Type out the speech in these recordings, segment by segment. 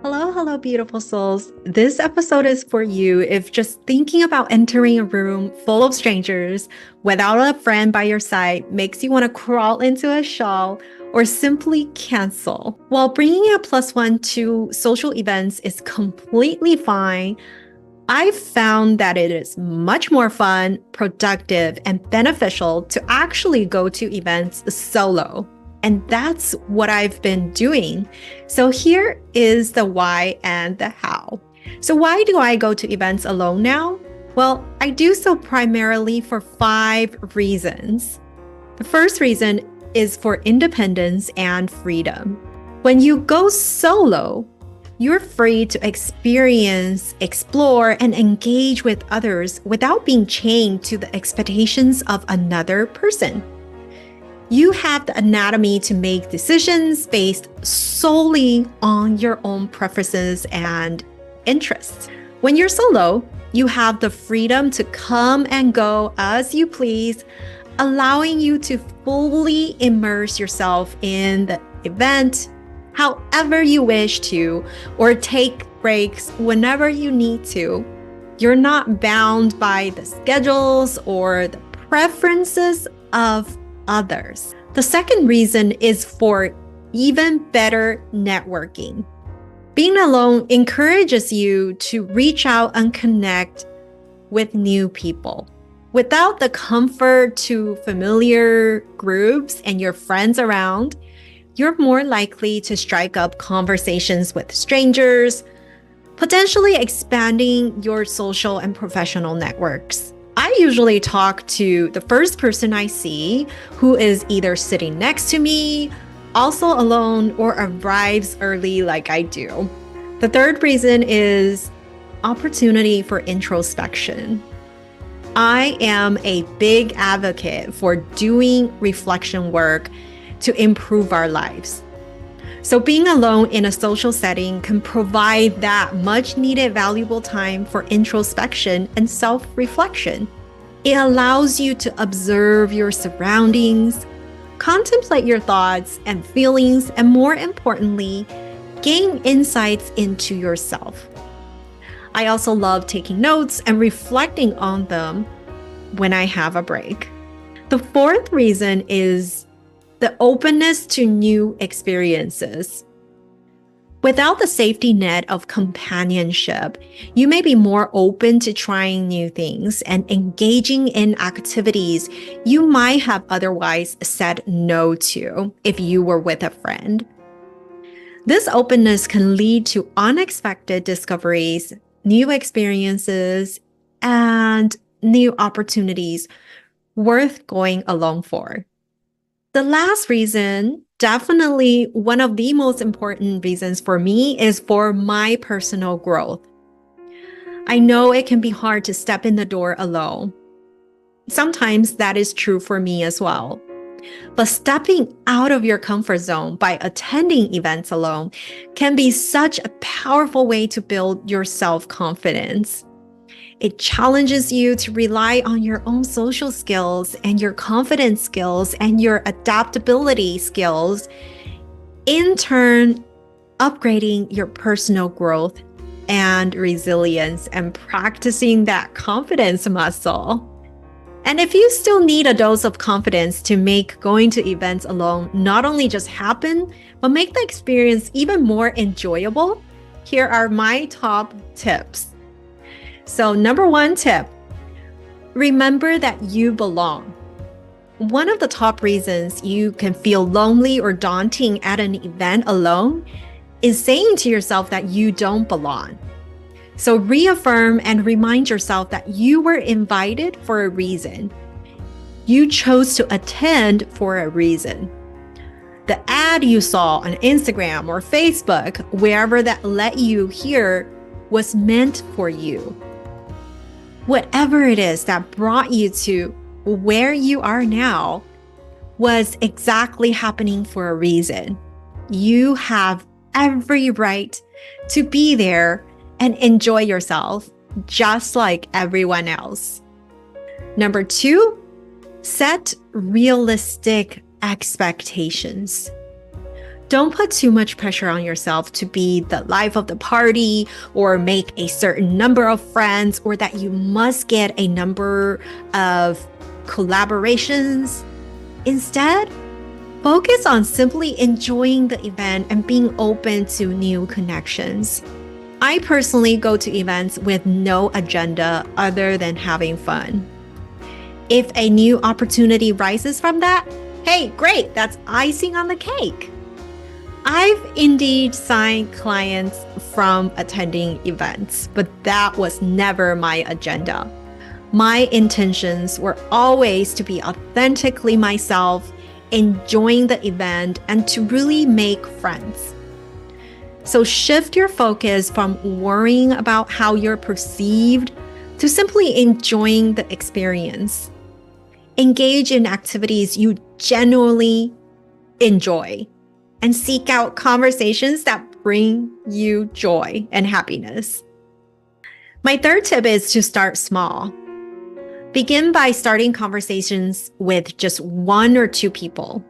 Hello, beautiful souls. This episode is for you if just thinking about entering a room full of strangers without a friend by your side makes you want to crawl into a shawl or simply cancel. While bringing a plus one to social events is completely fine, I've found that it is much more fun, productive, and beneficial to actually go to events solo. And that's what I've been doing. So here is the why and the how. So why do I go to events alone now? Well, I do so primarily for 5 reasons. The first reason is for independence and freedom. When you go solo, you're free to experience, explore, and engage with others without being chained to the expectations of another person. You have the anatomy to make decisions based solely on your own preferences and interests. When you're solo, you have the freedom to come and go as you please, allowing you to fully immerse yourself in the event however you wish to, or take breaks whenever you need to. You're not bound by the schedules or the preferences of others. The second reason is for even better networking. Being alone encourages you to reach out and connect with new people. Without the comfort to familiar groups and your friends around, you're more likely to strike up conversations with strangers, potentially expanding your social and professional networks. I usually talk to the first person I see who is either sitting next to me, also alone, or arrives early like I do. The third reason is opportunity for introspection. I am a big advocate for doing reflection work to improve our lives. So being alone in a social setting can provide that much needed valuable time for introspection and self-reflection. It allows you to observe your surroundings, contemplate your thoughts and feelings, and more importantly, gain insights into yourself. I also love taking notes and reflecting on them when I have a break. The fourth reason is the openness to new experiences. Without the safety net of companionship, you may be more open to trying new things and engaging in activities you might have otherwise said no to if you were with a friend. This openness can lead to unexpected discoveries, new experiences, and new opportunities worth going along for. The last reason, definitely one of the most important reasons for me, is for my personal growth. I know it can be hard to step in the door alone. Sometimes that is true for me as well. But stepping out of your comfort zone by attending events alone can be such a powerful way to build your self-confidence. It challenges you to rely on your own social skills and your confidence skills and your adaptability skills, in turn, upgrading your personal growth and resilience and practicing that confidence muscle. And if you still need a dose of confidence to make going to events alone not only just happen, but make the experience even more enjoyable, here are my top tips. So number 1 tip, remember that you belong. One of the top reasons you can feel lonely or daunting at an event alone is saying to yourself that you don't belong. So reaffirm and remind yourself that you were invited for a reason. You chose to attend for a reason. The ad you saw on Instagram or Facebook, wherever that led you here, was meant for you. Whatever it is that brought you to where you are now was exactly happening for a reason. You have every right to be there and enjoy yourself just like everyone else. Number 2, set realistic expectations. Don't put too much pressure on yourself to be the life of the party or make a certain number of friends or that you must get a number of collaborations. Instead, focus on simply enjoying the event and being open to new connections. I personally go to events with no agenda other than having fun. If a new opportunity rises from that, hey, great, that's icing on the cake. I've indeed signed clients from attending events, but that was never my agenda. My intentions were always to be authentically myself, enjoying the event, and to really make friends. So shift your focus from worrying about how you're perceived to simply enjoying the experience. Engage in activities you genuinely enjoy and seek out conversations that bring you joy and happiness. My third tip is to start small. Begin by starting conversations with just one or two people.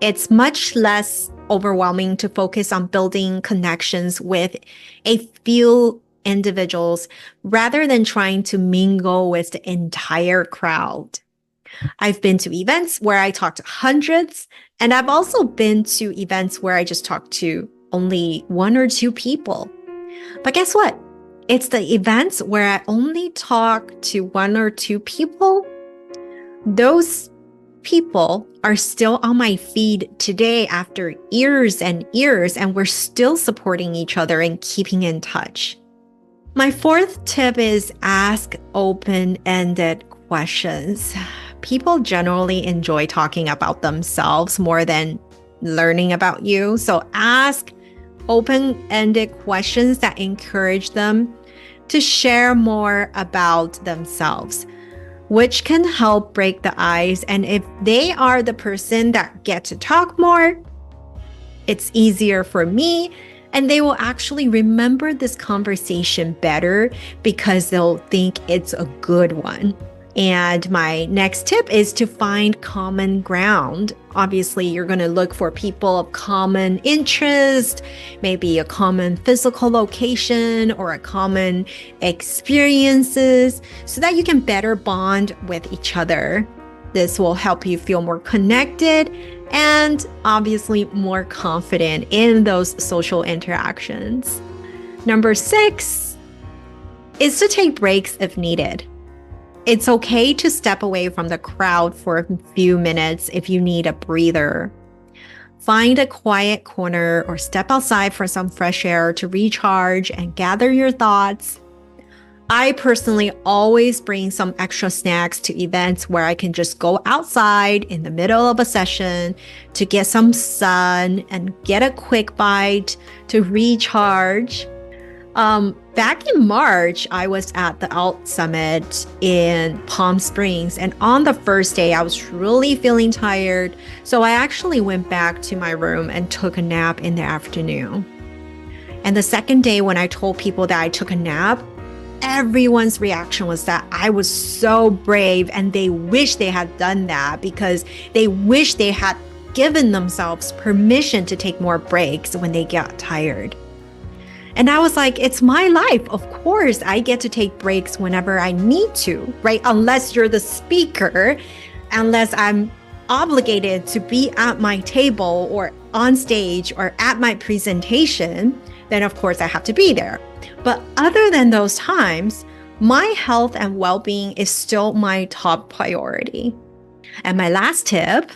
It's much less overwhelming to focus on building connections with a few individuals rather than trying to mingle with the entire crowd. I've been to events where I talked to hundreds, and I've also been to events where I just talked to only one or two people. But guess what? It's the events where I only talk to one or two people. Those people are still on my feed today after years and years, and we're still supporting each other and keeping in touch. My fourth tip is ask open-ended questions. People generally enjoy talking about themselves more than learning about you. So ask open-ended questions that encourage them to share more about themselves, which can help break the ice. And if they are the person that get to talk more, it's easier for me, and they will actually remember this conversation better because they'll think it's a good one. And my next tip is to find common ground. Obviously, you're going to look for people of common interest, maybe a common physical location or a common experiences so that you can better bond with each other. This will help you feel more connected and obviously more confident in those social interactions. Number 6 is to take breaks if needed. It's okay to step away from the crowd for a few minutes if you need a breather. Find a quiet corner or step outside for some fresh air to recharge and gather your thoughts. I personally always bring some extra snacks to events where I can just go outside in the middle of a session to get some sun and get a quick bite to recharge. Back in March, I was at the Alt Summit in Palm Springs, and on the first day, I was really feeling tired, so I actually went back to my room and took a nap in the afternoon. And the second day, when I told people that I took a nap, everyone's reaction was that I was so brave, and they wish they had done that because they wish they had given themselves permission to take more breaks when they got tired. And I was like, it's my life. Of course, I get to take breaks whenever I need to, right? Unless you're the speaker, unless I'm obligated to be at my table or on stage or at my presentation, then of course I have to be there. But other than those times, my health and well-being is still my top priority. And my last tip,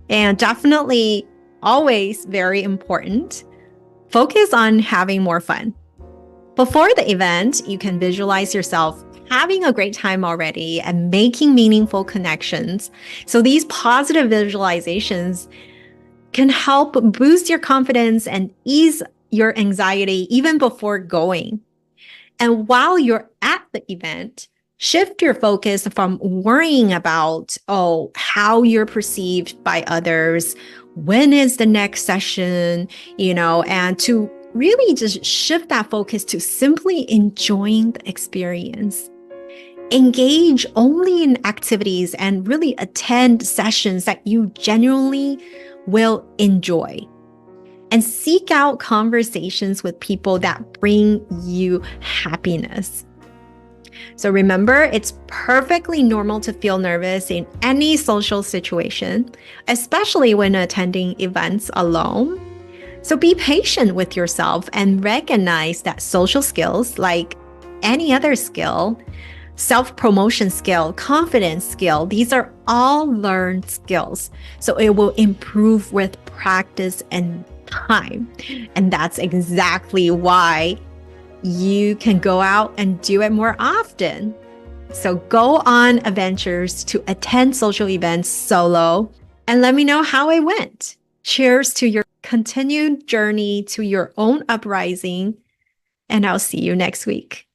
and definitely always very important, focus on having more fun. Before the event, you can visualize yourself having a great time already and making meaningful connections. So these positive visualizations can help boost your confidence and ease your anxiety even before going. And while you're at the event, shift your focus from worrying about, how you're perceived by others, when is the next session, and to really just shift that focus to simply enjoying the experience. Engage only in activities and really attend sessions that you genuinely will enjoy. and seek out conversations with people that bring you happiness. So remember, it's perfectly normal to feel nervous in any social situation, especially when attending events alone. So be patient with yourself and recognize that social skills, like any other skill, self-promotion skill, confidence skill, these are all learned skills. So it will improve with practice and time. And that's exactly why you can go out and do it more often. So go on adventures to attend social events solo and let me know how it went. Cheers to your continued journey to your own uprising, and I'll see you next week.